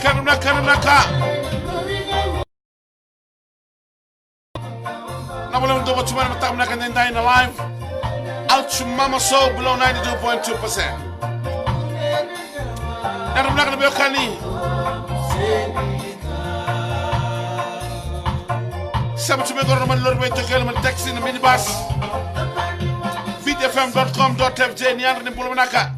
Kanaka. Now we're going to watch one time like an Dying Alive. Out to Mama Soul below 92.2%. And I'm not going to be okay. Some to me go to my little way to kill him text in the minibus. VTFM.com.fj Nyan in Pulmanaka.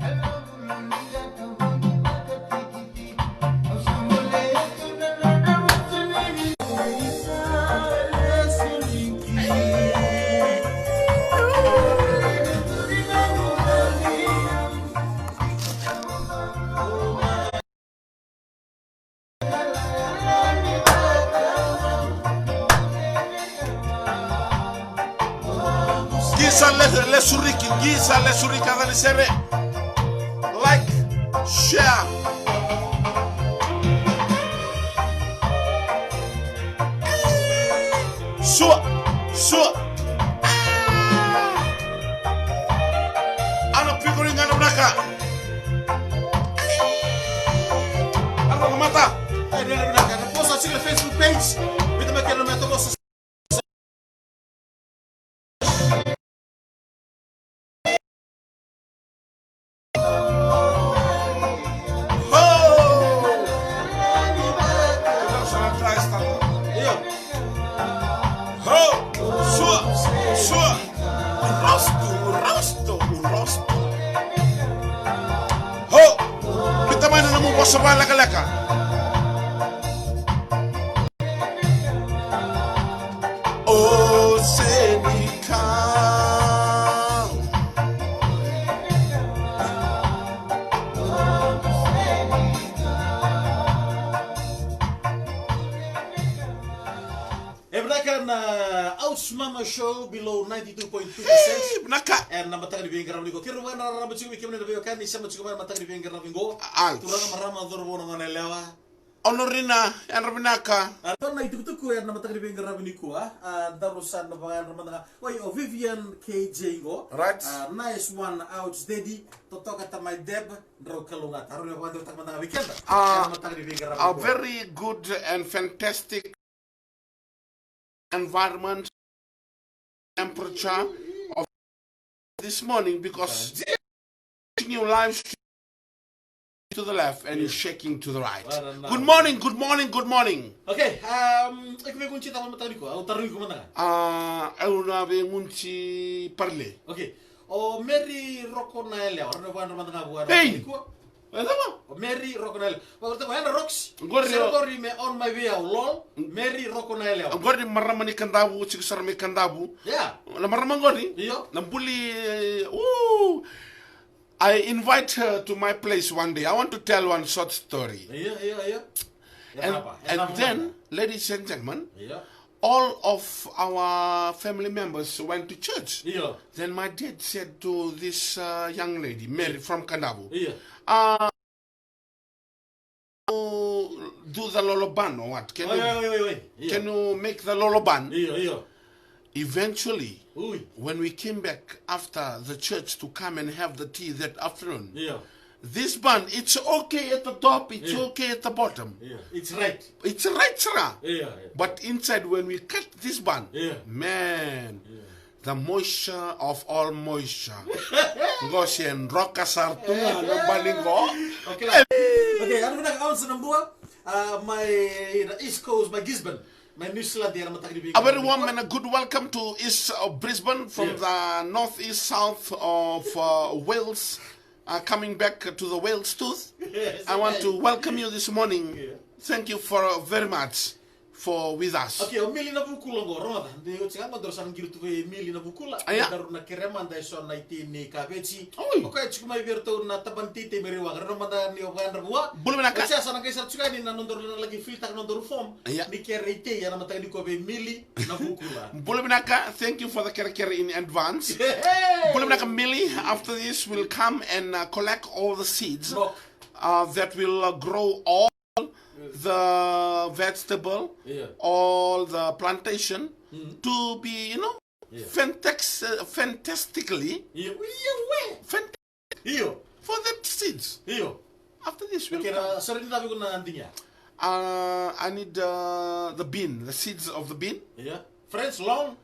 Gisa le surika dali sere. Like, share. Sua. Ano figuring ano naka. Ano mata. Ano naka. Post sa sila Facebook page. Bita makero na to post. Soba laka. Oh, Senika. Ebnakan Outs Mama Show below 92.2%. Naka. And namatang ni Bingara Bingo. Kira mo na ramat siya wikim na nabiyokan ni sama siya namatang ni Bingara Bingo. Turang marama dorbo na manelewa. Honorina yan rabinaka. Ato na itutuko yan namatang ni Bingara Bingo darusan na pangan ramanda. Why Vivian KJ go. Right. Nice one Outs Daddy. Totoka ta my Deb draw kalungat. Aron na kwento tak matang weekend. A very good and fantastic environment, temperature of this morning because you live to the left and you're shaking to the right. Good morning. Okay, ik wil kunci tahu matang ko. Aku taruh ko mana? Una be munci parle. Okay. O Mary Roconel, orang orang matang buat. Hey. Mary Roconel. Waktu mana Rox? Gordi me on my way lol. Mary Roconel. Gordi maramani kandabu, chikusarami kandabu. Yeah. La maramang gordi. Iyo. Nambuli. I invite her to my place one day. I want to tell one short story. Iya. And then, ladies and gentlemen, Iya. all of our family members went to church. Iya. Then my dad said to this young lady, Mary from Kandavu, Iya. do the loloban or what? Can you make the loloban? Iya. Eventually, when we came back after the church to come and have the tea that afternoon, this bun, it's okay at the top, it's okay at the bottom. Yeah. It's right. It's right, sir. Yeah. But inside, when we cut this bun, man, the moisture of all moisture. Goshen, Rokasartunga, no balingo. Okay, ano na kaon sa Nambuwa? The East Coast, my Gisborne. My New Zealand, a very warm and a good welcome to East of Brisbane from the northeast south of Wales. Coming back to the Wales tooth. I want to welcome you this morning. Thank you for very much for with us. Okay, mili na bukula go roda. De utsinga madrosan girtu ve mili na bukula. Daru na kerema dai son na itini kabeci. Okay, chukuma verto na tabantite meriwa. Rano manda ni ogan rua. Bulmena ka. Kasi sana kaisa chuka ni na nondor na lagi filter nondor form. Ni kerete ya na mata ni ko ve mili na bukula. Bulmena ka, thank you for the care in advance. Bulmena ka mili after this will come and collect all the seeds that will grow all the vegetable, all the plantation to be, fantastically for the seeds. After this, we'll come. I need the bean, the seeds of the bean. Yeah. French long.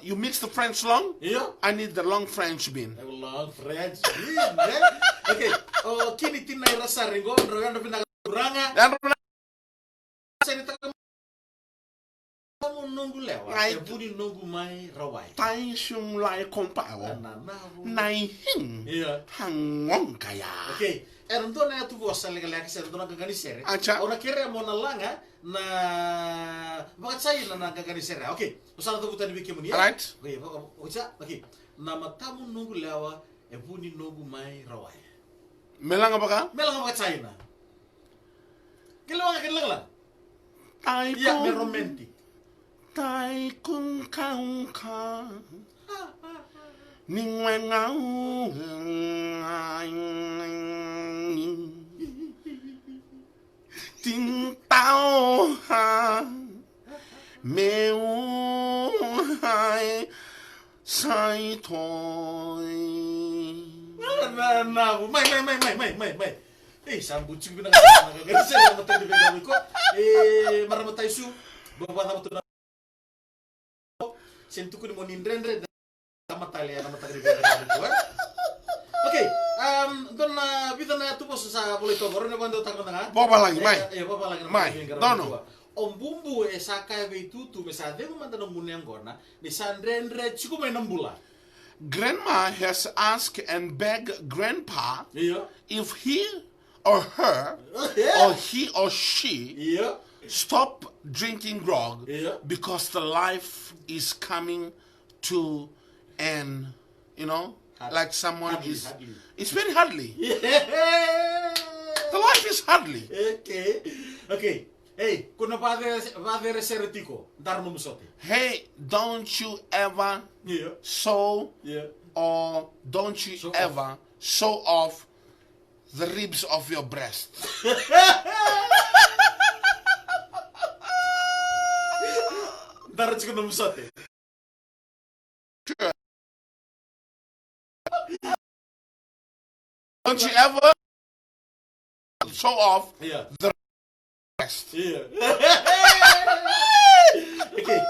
You mix the French long. Yeah. I need the long French bean. Long French bean. Okay. Oh, kini tinay rasa ringo. Rogando pinaguranga. Nunggu lewat. Ngai puni nunggu mai rawai. Tai sung lai kong pao. Nai hing. Iya. Hangong kaya. Okay. Eranto na tu bosa legal sa eranto na kaganisere. Acha. Ona kere mo na langa na bakit sayo na kaganisere. Okay. Usala tu buta ni biki mo niya. Right. Okay. Okay. Na matamu nunggu lewa puni nunggu mai rawai. Melang apa ka? Melang bakit sayo na. Kilawa lang. Tai Iya, me kong romantic. tai kong kaung ka. Ning wen ngau. Ting tao ha. Meu hai sai toi. May. Sambu cing binang kaganisere mo tayo bigyan ko. Maramatay su. Bawa na mo to. Sentu ko ni mo nindrendre namatali ko. Okay, don na bida na tupos sa bolito goro na bando takon nga. Baba lagi, mai. Baba lagi. Mai, dono. Bumbu saka be tutu mesade mo mandano munyang gona ni sandrendre chiku may nambula. Grandma has asked and begged Grandpa Iya. if he or her or he or she Iya. stop drinking grog Yeah. because the life is coming to an, like someone Hardly. it's very hardly. Yeah. The life is hardly. Okay. Hey, kuna padre seretiko, dar no musote. Hey, don't you ever Yeah. sew Yeah. or don't you Sew ever sew off the ribs of your breast. Dar chiko no musote. Don't you ever sew off Yeah. the breast. Yeah. Okay.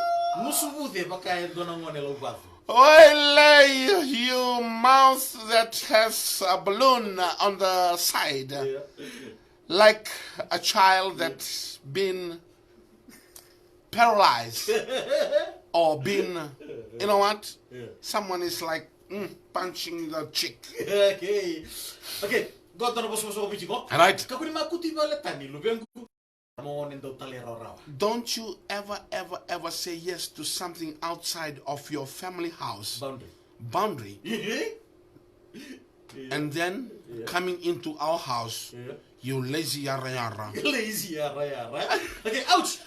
Musubu de baka dona ngone lo bafu. Oile, you mouth that has a balloon on the side, Yeah. like a child that's been paralyzed or been, you know what? Yeah. Someone is like punching the chick. Okay. Okay. Goto na boso ko bichigo. Right? Kakuni makuti vale tani lubengu. Mo nendo talero rawa. Don't you ever say yes to something outside of your family house boundary and then coming into our house, you lazy yara yara. Lazy yara. Okay, ouch.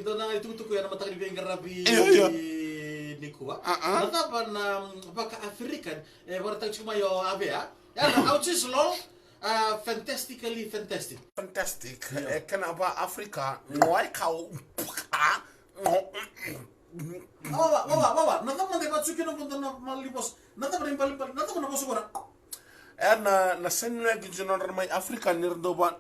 Dona itu ko yana matakri benga rabi. Nikua. Nata pa na baka African warta chuma yo abea. Yana ouch is long. Fantastically fantastic. Fantastic. Kenapa Afrika ngoai kau Bawa. Nata mande batsuki no punta na malibos. Nata pa rin nata na boso kora. na senna gijunon ramai Afrika nirdoban.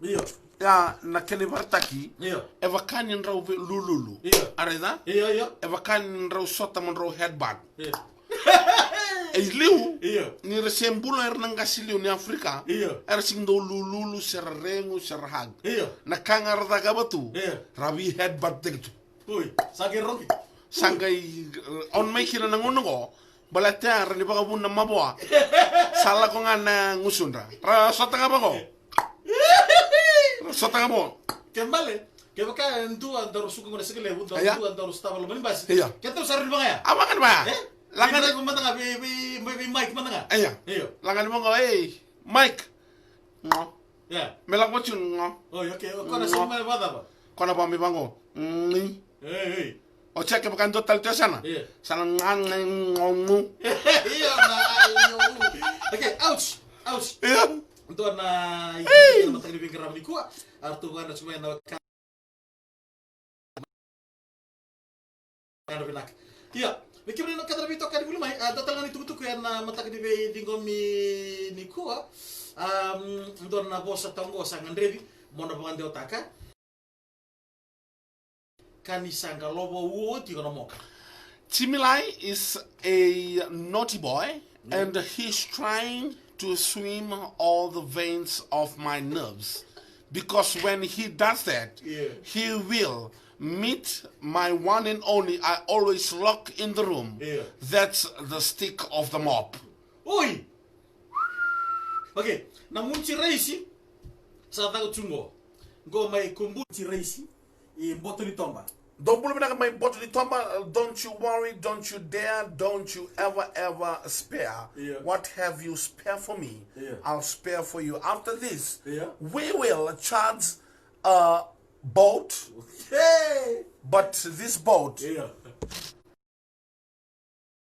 Iyo. Ya na keni bartaki. Iyo. Eva kanin raw lululu. Iyo. Areda? Iyo. Eva kanin raw sota mon raw headband. Iyo. Liu. Iyo. Ni resembulo nanga siliu ni Afrika. Iyo. Sing do lululu ser rengu ser hag. Iyo. Na kangar daga batu. Iyo. Rabi headband tegtu. Uy, sake ronki. Sangay on may kila nangunungo. Balatea rani baka bun na maboa. Sala ko nga na ngusundra. Sota nga ba ko? Sota nga mo? Kembali. Kebaka ndu andaro suku ngone sekele bu andaro staba lo mani basi. Iya. Ketu saril banga ya? Amangan ba? Langan ko manda nga bi mic manda nga. Iya. Iyo. Langan mo nga Mike. Ngo. Ya. Melang mo chun ngo. Oh, okay. Ko na sa mga bada ba? Kono pa mi bango. Hey. O check ke bukan total tu sana. Iya. Sana ngomu. Iya na. Okay, ouch. Iya. Untuk na itu mata di pinggir ramli kuat. Artu kan cuma na kan benak. Iya. Bikimri no kadar bito kan dulu mai. Total kan itu tuh kan mata di dinggomi ni kuat. Ndon na bosa tongo sangandrevi mona bangande otaka kanisanga lobo uoti kono moka. Timilai is a naughty boy, and he's trying to swim all the veins of my nerves. Because when he does that, he will meet my one and only, I always lock in the room. That's the stick of the mop. Oi! Okay, na munchi reisi, sa tago tungo. Go mai kumbuchi reisi, I botoni tomba. Don't you worry, don't you dare, don't you ever spare. What have you spare for me? I'll spare for you. After this, we will charge a boat. But this boat,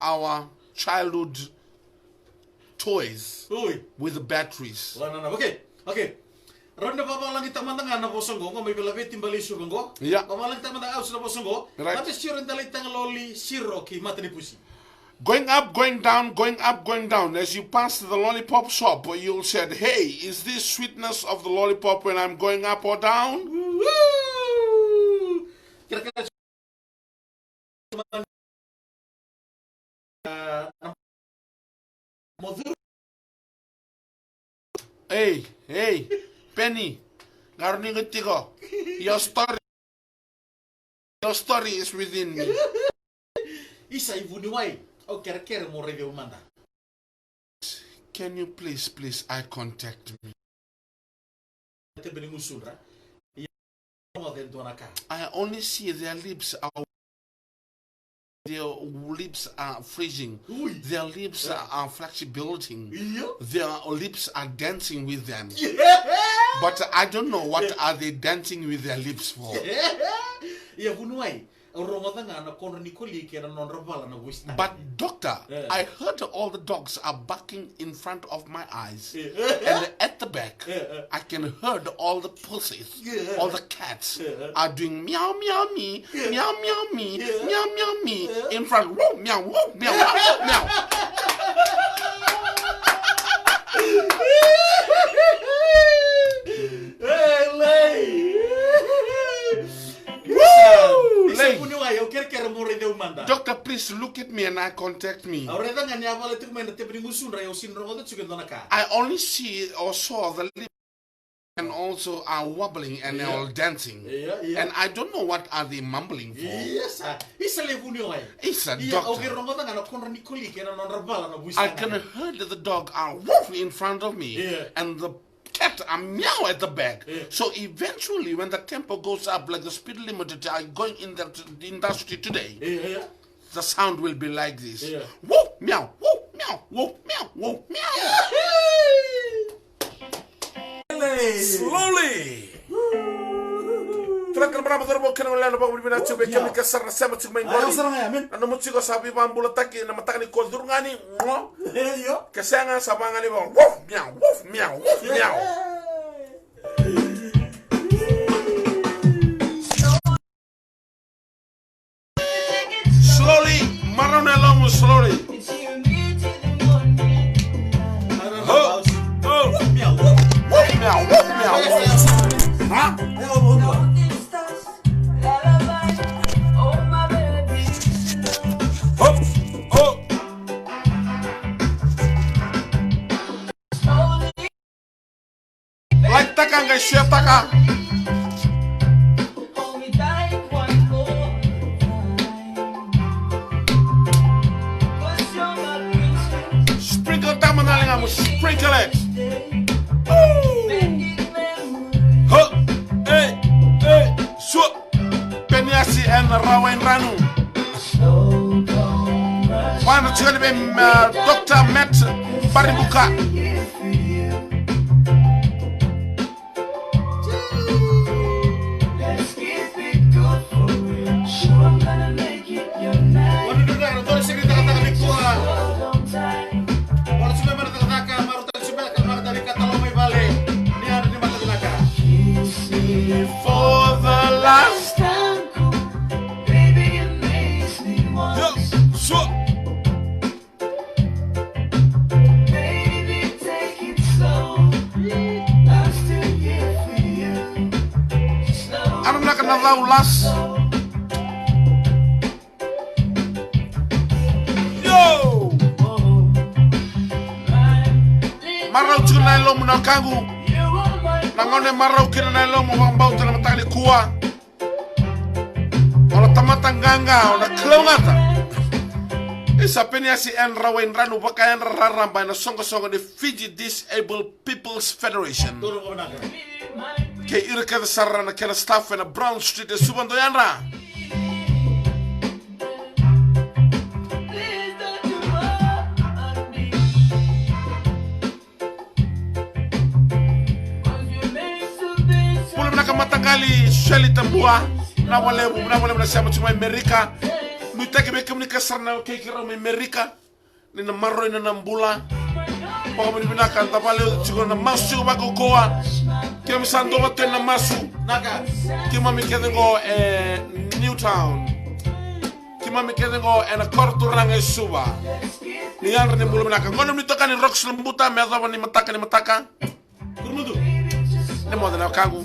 our childhood toys with batteries. Okay. Ronda papa lang kita mandang na bosongo ngo may belave timbali sugongo. Papa lang kita mandang aus na bosongo. Tapi sure ndalay tang loli siro ki matani pusi. Going up, going down, going up, going down. As you pass the lollipop shop, you'll say, "Hey, is this sweetness of the lollipop when I'm going up or down?" Kira-kira Hey, Penny, your story is within me. Isa ivuniwai, o kera mo review manda. Can you please eye contact me? I only see their lips are freezing. Their lips are flexibility. Their lips are dancing with them. But I don't know what are they dancing with their lips for. But doctor, I heard all the dogs are barking in front of my eyes. And at the back, I can hear all the pussies, all the cats are doing meow meow me, meow meow me, meow meow me in front. Whoa, meow, whoa, meow, meow, meow. Doctor, please look at me and eye contact me. I only see or saw the lips and also are wobbling and they're all dancing. And I don't know what are they mumbling for. It's a doctor. I can hear the dog are woof in front of me and the cat are meow at the back. So eventually when the tempo goes up like the speed limit are going in the industry today, the sound will be like this. Woof, meow, woof, meow, woof, meow, woof, meow. Slowly. Trakkan berapa terbawa kena melihat apa berbeda coba kami kesar sama cuma ingoli. Anu mesti kau sabi bambu letaki nama takni kodur ngani, kesengan sabangani bang, woof meow, woof meow, woof meow. Slowly, marone along slowly. Meow, woof meow, huh? Like taka ngai share taka. Sprinkle tamanaling amo, sprinkle it. So Penyasi and Rawen Ranu. One to be Dr. Matt Baribuka. For the last time, baby, it makes me want. Baby, tanga laulas. Yo! Marau tuna lomo na kangu. Nangone marau kina na lomo wambau tana matali kuwa. Ola tamata nganga, ola klaungata. Isa peniasi en rawen ranu baka en raramba na songo de Fiji Disabled People's Federation. Ke irka de sarana kena staff na Brown Street de Subando yanra. Pula menaka matangali Shelly Tambua na wale na siama cuma Amerika. Nutake be komunika sarna ke kira Amerika ni na marro ni na mbula. Paka mani binaka tabale chigo na masu bako koa. Kira misando wate na masu. Naka. Kima mi kedengo Newtown. Kima mi kedengo na Korturanga suba. Ni yanra ni mbula binaka. Ngono mitoka ni Rox Lembuta me adaba ni mataka. Kurmudu. Ni moda na kangu.